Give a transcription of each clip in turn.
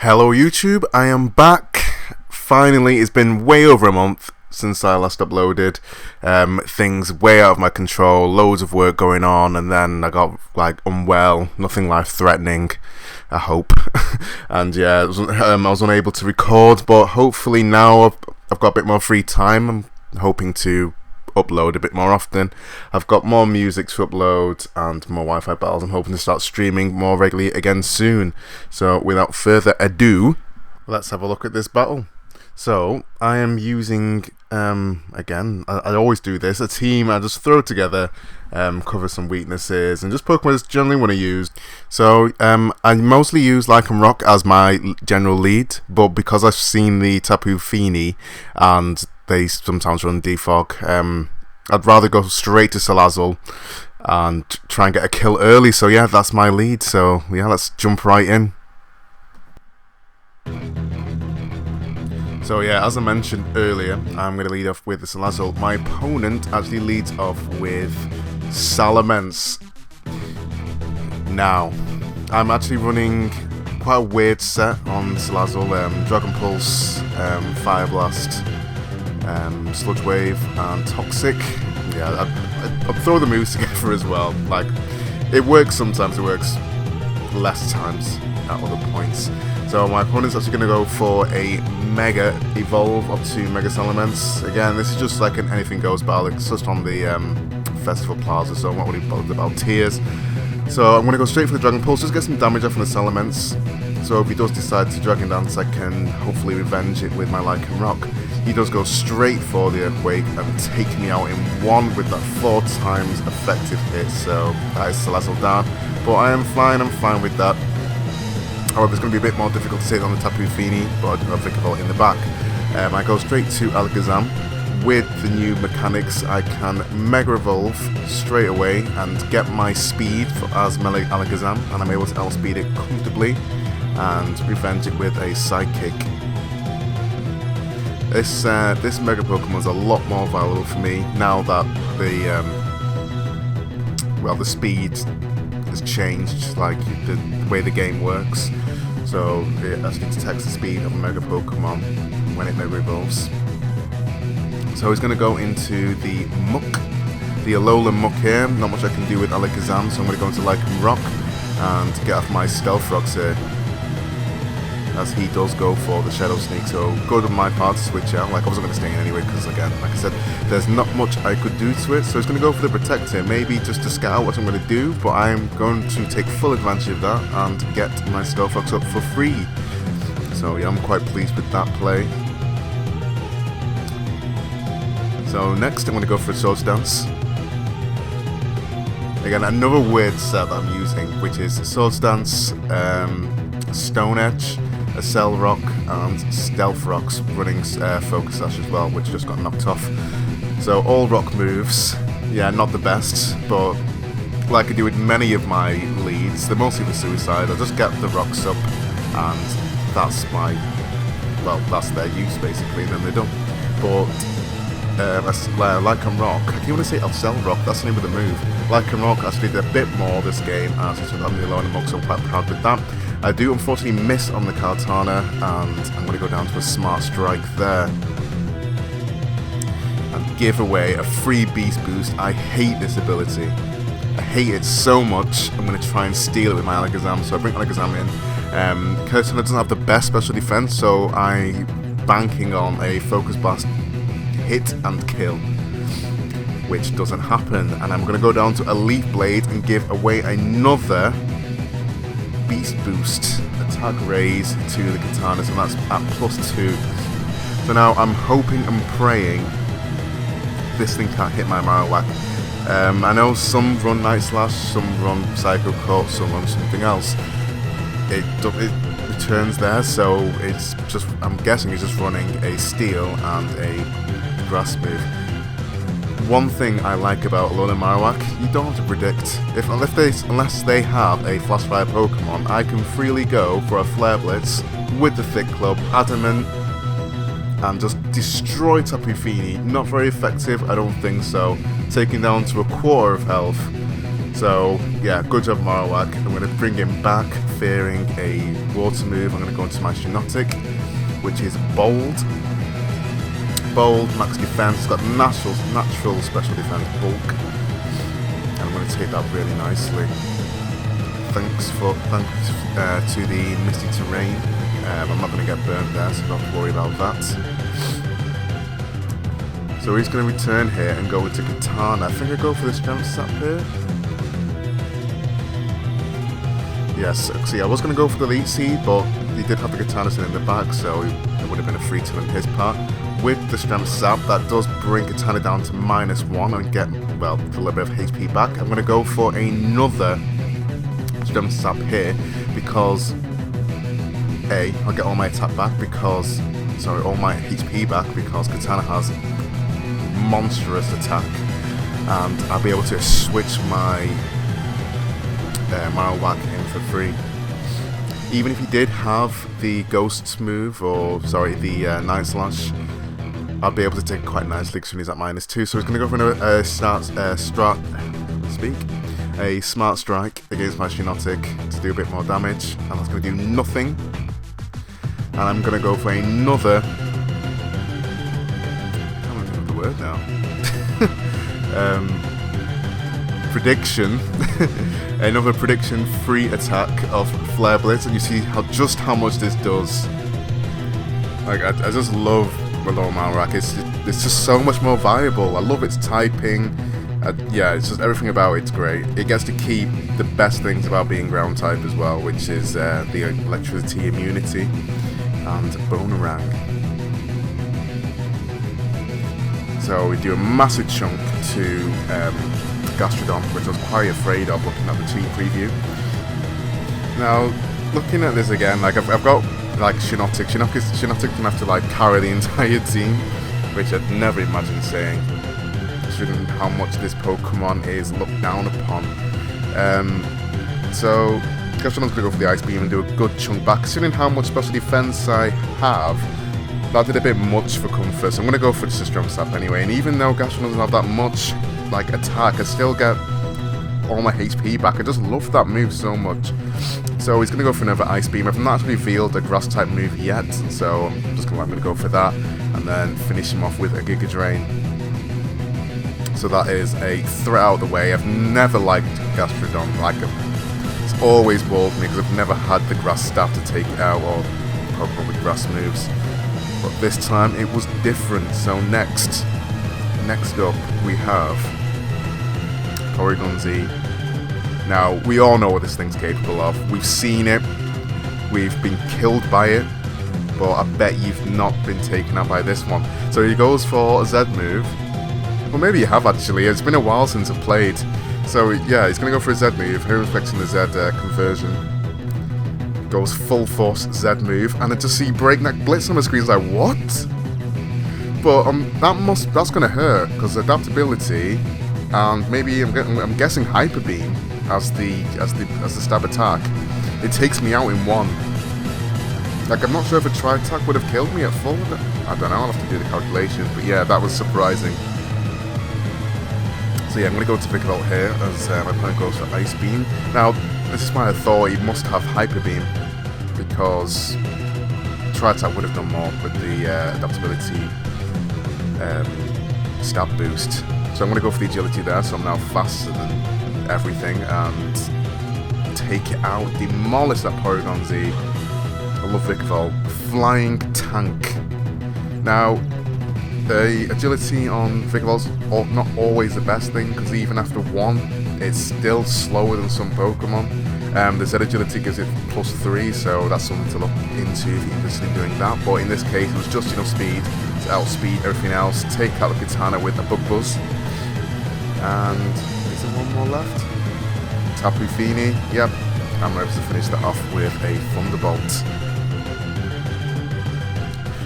Hello YouTube, I am back. Finally, it's been way over a month since I last uploaded. Things way out of my control, loads of work going on, and then I got unwell, nothing life-threatening, I hope. And yeah, I was unable to record, but hopefully now I've got a bit more free time. I'm hoping to upload a bit more often. I've got more music to upload and more Wi-Fi battles. I'm hoping to start streaming more regularly again soon. So without further ado, let's have a look at this battle. So I am using again, I always do this, a team I just throw together, cover some weaknesses and just Pokemon I generally want to use. So I mostly use Lycanroc as my general lead, but because I've seen the Tapu Fini and they sometimes run Defog, I'd rather go straight to Salazzle and try and get a kill early. So yeah, that's my lead. So yeah, let's jump right in. So yeah, as I mentioned earlier, I'm going to lead off with the Salazzle. My opponent actually leads off with Salamence. Now, I'm actually running quite a weird set on Salazzle. Dragon Pulse, Fire Blast, Sludge Wave and Toxic. Yeah, I'll throw the moves together as well. Like, it works sometimes, it works less times at other points. So my opponent's actually going to go for a Mega Evolve up to Mega Salamence. Again, this is just like an anything goes battle. It's just on the Festival Plaza, so I'm not really bothered about tiers. So I'm going to go straight for the Dragon Pulse, just get some damage off on the Salamence. So if he does decide to Dragon Dance, I can hopefully revenge it with my Lycanroc. He does go straight for the Earthquake and take me out in one with that 4 times effective hit. So that is Salazzle down. But I'm fine with that. However, it's going to be a bit more difficult to take on the Tapu Fini, but I'll think about it in the back. I go straight to Alakazam. With the new mechanics, I can Mega Evolve straight away and get my speed as Melee Alakazam, and I'm able to outspeed it comfortably and revenge it with a Psychic. This Mega Pokemon is a lot more valuable for me now that the speed has changed, like the way the game works. So it actually detects the speed of a Mega Pokemon when it Mega Evolves. So he's going to go into the Muck, the Alolan Muck here. Not much I can do with Alakazam, so I'm going to go into Lycanroc and get off my Stealth Rocks here, as he does go for the Shadow Sneak. So good on my part to switch out. Like, I wasn't going to stay in anyway, because again, like I said, there's not much I could do to it. So he's going to go for the Protect here, maybe just to scout out what I'm going to do, but I'm going to take full advantage of that and get my Stealth Rocks up for free. So yeah, I'm quite pleased with that play. So next I'm going to go for a Swords Dance. Again, another weird set that I'm using, which is Swords Dance, Stone Edge, a Cell Rock and Stealth Rocks, running Focus Sash as well, which just got knocked off. So all rock moves, yeah, not the best, but like I do with many of my leads, they're mostly for Suicide. I just get the rocks up and that's that's their use basically, and then they're done. But Lycanroc, I keep want to say Cell Rock, that's the name of the move. Lycanroc actually did a bit more this game, as it's on the Alolan Muck, so I'm quite proud with that. I do unfortunately miss on the Kartana, and I'm going to go down to a Smart Strike there and give away a free Beast Boost. I hate this ability. I hate it so much. I'm going to try and steal it with my Alakazam, so I bring Alakazam in. Kartana doesn't have the best special defense, so I'm banking on a Focus Blast hit and kill, which doesn't happen, and I'm going to go down to a Leaf Blade and give away another Beast Boost attack raise to the Katana, so that's at +2. So now I'm hoping and praying this thing can't hit my Marowak. I know some run Night Slash, some run Psycho Cut, some run something else. It returns there, so it's just, I'm guessing it's just running a Steel and a Grass move. One thing I like about Alolan Marowak, you don't have to predict. Unless they have a Flash Fire Pokemon, I can freely go for a Flare Blitz with the Thick Club, Adamant, and just destroy Tapu Fini. Not very effective, I don't think so. Taking down to a quarter of health. So yeah, good job Marowak. I'm going to bring him back fearing a water move. I'm going to go into my Shiinotic, which is Bold. Bold, max defense, it's got natural special defense, bulk. And I'm going to take that really nicely. Thanks to the misty terrain. I'm not going to get burnt there, so don't have to worry about that. So he's going to return here and go into Katana. I think I go for the strength sap here. Yes, see, I was going to go for the Elite Seed, but he did have the Katana in the back, so it would have been a free kill on his part. With the strength sap, that does bring Katana down to -1 and get, well, a little bit of HP back. I'm going to go for another strength sap here because A, I'll get all my attack back because, sorry, all my HP back because Katana has monstrous attack, and I'll be able to switch my Marowak in for free. Even if he did have the Ghost move, or sorry, the Night Slash, I'll be able to take it quite nicely because he's at -2. So he's going to go for a Smart Strike against my Shiinotic to do a bit more damage, and that's going to do nothing. And I'm going to go for another. I can't remember the word now. Prediction. Another prediction free attack of Flare Blitz, and you see how much this does. Like I just love Malone Marowak. It's just so much more viable. I love its typing. Yeah, it's just everything about it's great. It gets to keep the best things about being ground type as well, which is the electricity immunity and Boomerang. So we do a massive chunk to Gastrodon, which I was quite afraid of looking at the team preview. Now, looking at this again, like I've got like Shiinotic can have to like carry the entire team, which I'd never imagined saying, considering how much this Pokemon is looked down upon. So Gastrodon's gonna go for the Ice Beam and do a good chunk back, considering how much special defense I have. That did a bit much for comfort, so I'm gonna go for just a Strength Sap anyway. And even though Gastrodon doesn't have that much like attack, I still get all my HP back. I just love that move so much. So he's gonna go for another Ice Beam. I've not actually revealed a Grass type move yet, so I'm gonna go for that and then finish him off with a Giga Drain. So that is a threat out of the way. I've never liked Gastrodon. It's always bored me because I've never had the Grass staff to take it out, or Pokemon with Grass moves. But this time it was different. So next up we have Porygon Z. Now we all know what this thing's capable of. We've seen it. We've been killed by it. But I bet you've not been taken out by this one. So he goes for a Z move. Well, maybe you have actually. It's been a while since I've played. So yeah, he's going to go for a Z move. Here reflecting the Z conversion. Goes full force Z move, and I just see Breakneck Blitz on the screen. It's like, what? But that's gonna hurt because adaptability, and maybe I'm guessing Hyper Beam as the stab attack. It takes me out in one. Like I'm not sure if a Tri Attack would have killed me at full. I don't know. I'll have to do the calculations. But yeah, that was surprising. So yeah, I'm gonna go to Vikavolt here as my opponent goes for Ice Beam. Now, this is why I thought he must have Hyper Beam, because Tri-Attack would have done more with the adaptability stab boost. So I'm going to go for the agility there, so I'm now faster than everything, and take it out, demolish that Porygon Z. I love Vikavolt. Flying Tank. Now, the agility on Vikavolt's not always the best thing, because even after 1, it's still slower than some Pokemon. The Z agility gives it +3, so that's something to look into if you're interested in doing that. But in this case, it was just enough speed to outspeed everything else, take out the Katana with a Bug Buzz. And is there one more left? Tapu Fini, yep. I'm able to finish that off with a Thunderbolt.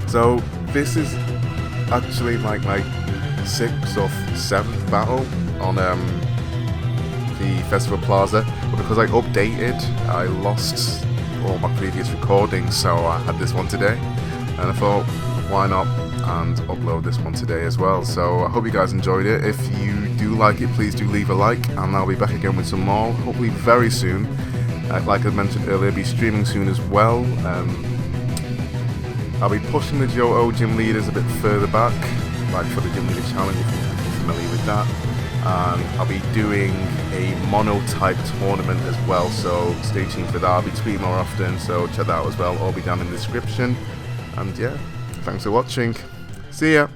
So this is actually like my 6th or 7th battle on the Festival Plaza, but because I updated, I lost all my previous recordings, so I had this one today, and I thought, why not, and upload this one today as well. So I hope you guys enjoyed it. If you do do like it, please do leave a like, and I'll be back again with some more, hopefully very soon. Like I mentioned earlier, I'll be streaming soon as well. I'll be pushing the Johto gym leaders a bit further back, like for the gym leader challenge if you're familiar with that. And I'll be doing a NeuroType tournament as well, so stay tuned for that. I'll be tweeting more often, so check that out as well. All be down in the description. And yeah, thanks for watching. See ya!